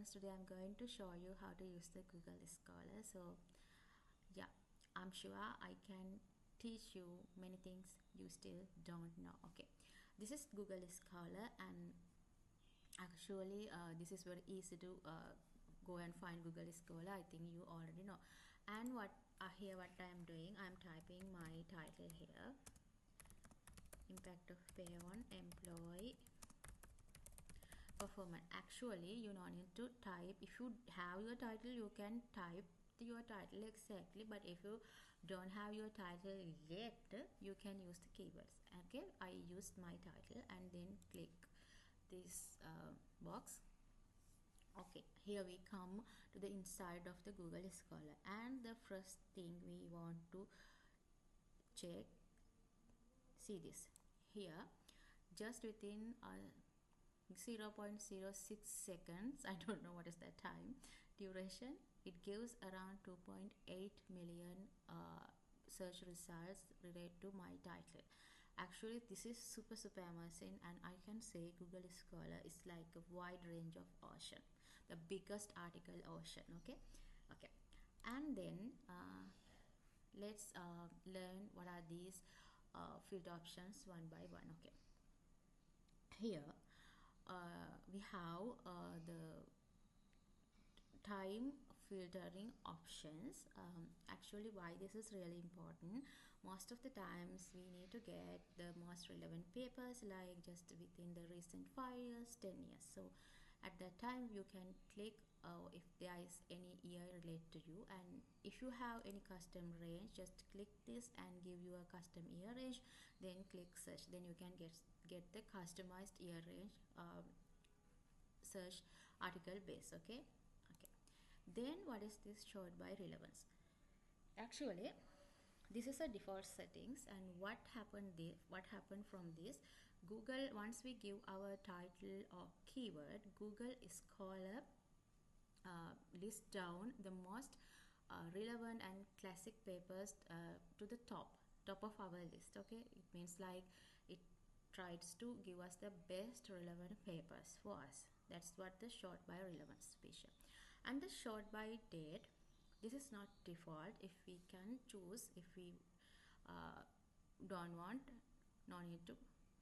friends, today I'm going to show you how to use the Google Scholar. So yeah, I'm sure I can teach you many things you still don't know. Okay, this is Google Scholar, and actually this is very easy to go and find Google Scholar. I think you already know. And what here what I'm doing, I'm typing my title here: impact of pay on employee performance. Actually, you don't need to type. If you have your title, you can type your title exactly, but if you don't have your title yet, you can use the keywords. Okay, I used my title and then click this box. Okay, here we come to the inside of the Google Scholar, and the first thing we want to check, see this here, just within 0.06 seconds, I don't know what is that time duration, it gives around 2.8 million search results related to my title. Actually, this is super amazing, and I can say Google Scholar is like a wide range of ocean, the biggest article ocean. Okay, and then let's learn what are these field options one by one. Okay, here we have the time filtering options. Actually, why this is really important, most of the times we need to get the most relevant papers, like just within the recent 5 years, 10 years. So at that time you can click if there is any year related to you, and if you have any custom range, just click this and give you a custom year range, then click search, then you can get the customized year range search article base. Okay, then what is this short by relevance? Actually, this is a default settings, and what happened from this, Google, once we give our title or keyword, Google Scholar list down the most relevant and classic papers to the top of our list. Okay, it means like it tries to give us the best relevant papers for us. That's what the sort by relevance feature. And the sort by date, this is not default. If we can choose, if we don't want, no need to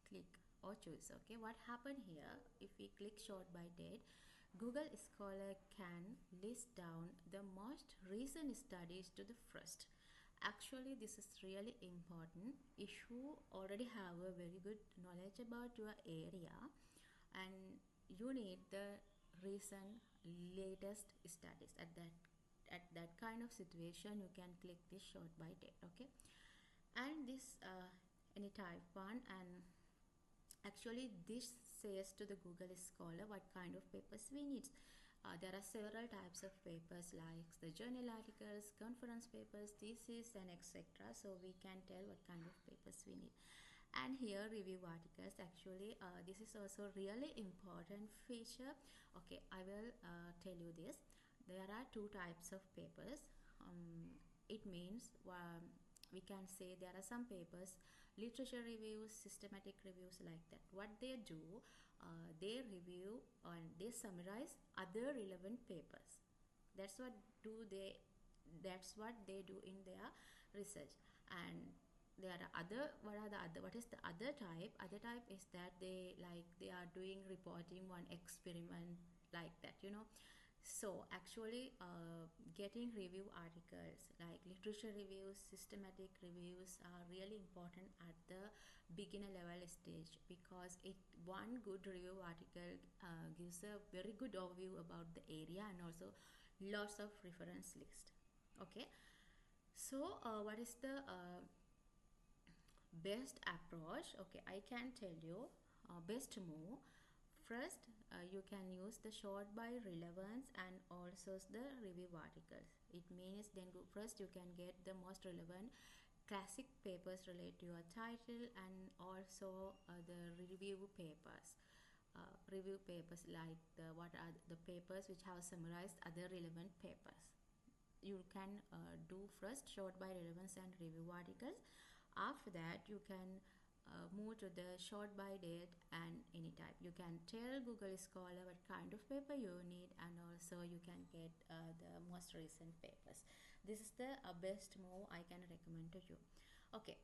click or choose. Okay, what happened here, if we click sort by date, Google Scholar can list down the most recent studies to the first. Actually, this is really important if you already have a very good knowledge about your area and you need the recent latest studies. At that kind of situation, you can click this sort by date. Okay, and this any type one, and actually this says to the Google Scholar what kind of papers we need. There are several types of papers, like the journal articles, conference papers, thesis, and etc. So we can tell what kind of papers we need. And here review articles. Actually this is also really important feature. Okay, I will tell you this. There are two types of papers. It means we can say there are some papers, literature reviews, systematic reviews, like that. What they do, they review and they summarize other relevant papers. That's what they do in their research. And there are other, what is the other type? Other type is that they are doing reporting one experiment, like that, So actually getting review articles like literature reviews, systematic reviews are really important at the beginner level stage, because one good review article gives a very good overview about the area and also lots of reference list. Okay, so what is the best approach? Okay, I can tell you best move. First, you can use the sort by relevance and also the review articles. It means then first you can get the most relevant classic papers related to your title, and also the review papers. Review papers, like what are the papers which have summarized other relevant papers. You can do first sort by relevance and review articles. After that, you can move to the short by date and any type. You can tell Google Scholar what kind of paper you need, and also you can get the most recent papers. This is the best move I can recommend to you. Okay,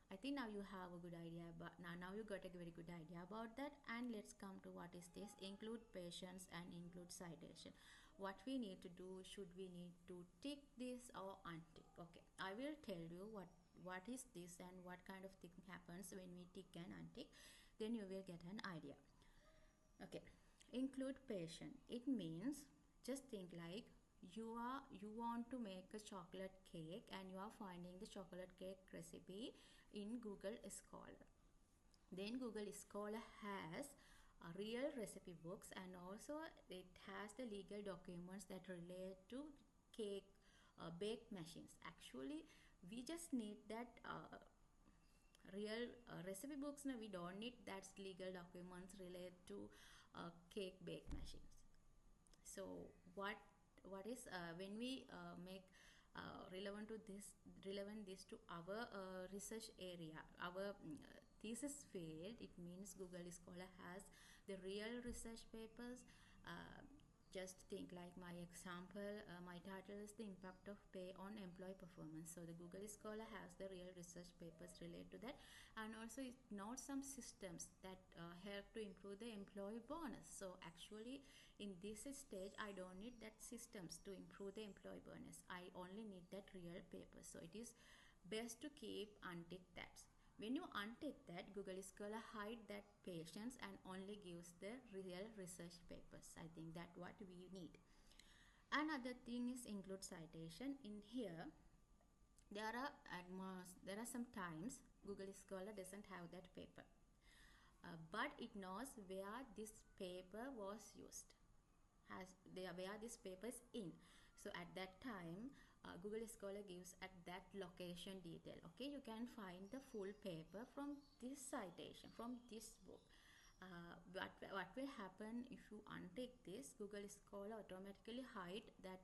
I think now you have a good idea about now you got a very good idea about that. And let's come to what is this include patients and include citation. What we need to do, should we need to tick this or untick? Okay, I will tell you what is this and what kind of thing happens when we tick and untick, then you will get an idea. Okay, include patient, it means, just think like you want to make a chocolate cake and you are finding the chocolate cake recipe in Google Scholar. Then Google Scholar has real recipe books, and also it has the legal documents that relate to cake bake machines. Actually, we just need that real recipe books. No, we don't need that legal documents related to cake bake machines. So what is when we make relevant this to our research area, our thesis field, it means Google Scholar has the real research papers. Just think like my example, my title is the impact of pay on employee performance. So the Google Scholar has the real research papers related to that, and also it notes some systems that help to improve the employee bonus. So actually in this stage I don't need that systems to improve the employee bonus, I only need that real paper. So it is best to keep untick that. When you untick that, Google Scholar hide that patients and only gives the real research papers. I think that what we need. Another thing is include citation. In here, there are some times Google Scholar doesn't have that paper, but it knows where this paper was used, where this paper is in. So at that time, Google Scholar gives at that location detail. Okay, you can find the full paper from this citation, from this book. What will happen if you untick this? Google Scholar automatically hide that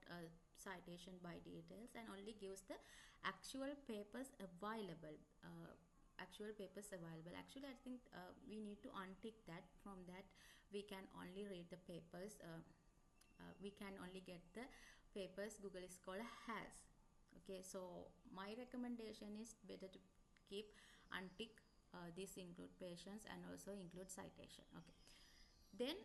citation by details and only gives the actual papers available. Actually, I think we need to untick that. From that, we can only read the papers. We can only get the papers Google Scholar has. Okay, so my recommendation is better to keep untick this include patients and also include citation. Okay, then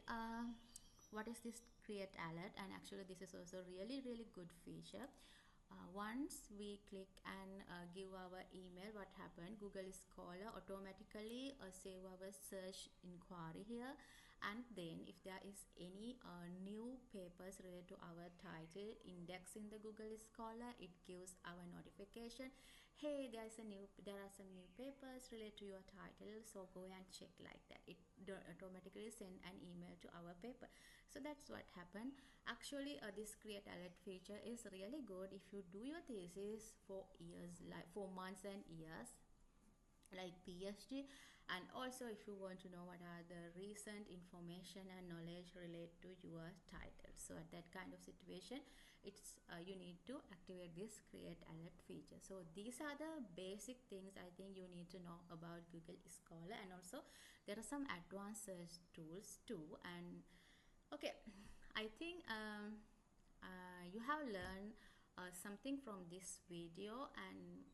what is this create alert? And actually this is also really good feature. Once we click and give our email, what happened, Google Scholar automatically save our search inquiry here, and then if there is any new papers related to our title index in the Google Scholar, it gives our notification, hey, there are some new papers related to your title, so go and check. Like that, it automatically send an email to our paper. So that's what happened. Actually this create alert feature is really good if you do your thesis for years, like for months and years, like PhD, and also if you want to know what are the recent information and knowledge related to your title. So at that kind of situation, it's you need to activate this create alert feature. So these are the basic things I think you need to know about Google Scholar, and also there are some advanced search tools too. And okay, I think you have learned something from this video, and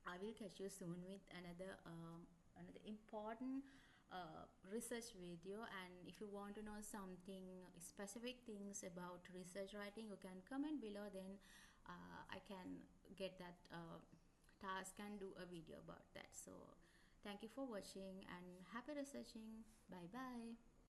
I will catch you soon with another important research video. And if you want to know something specific things about research writing, you can comment below, then I can get that task and do a video about that. So thank you for watching and happy researching. Bye bye.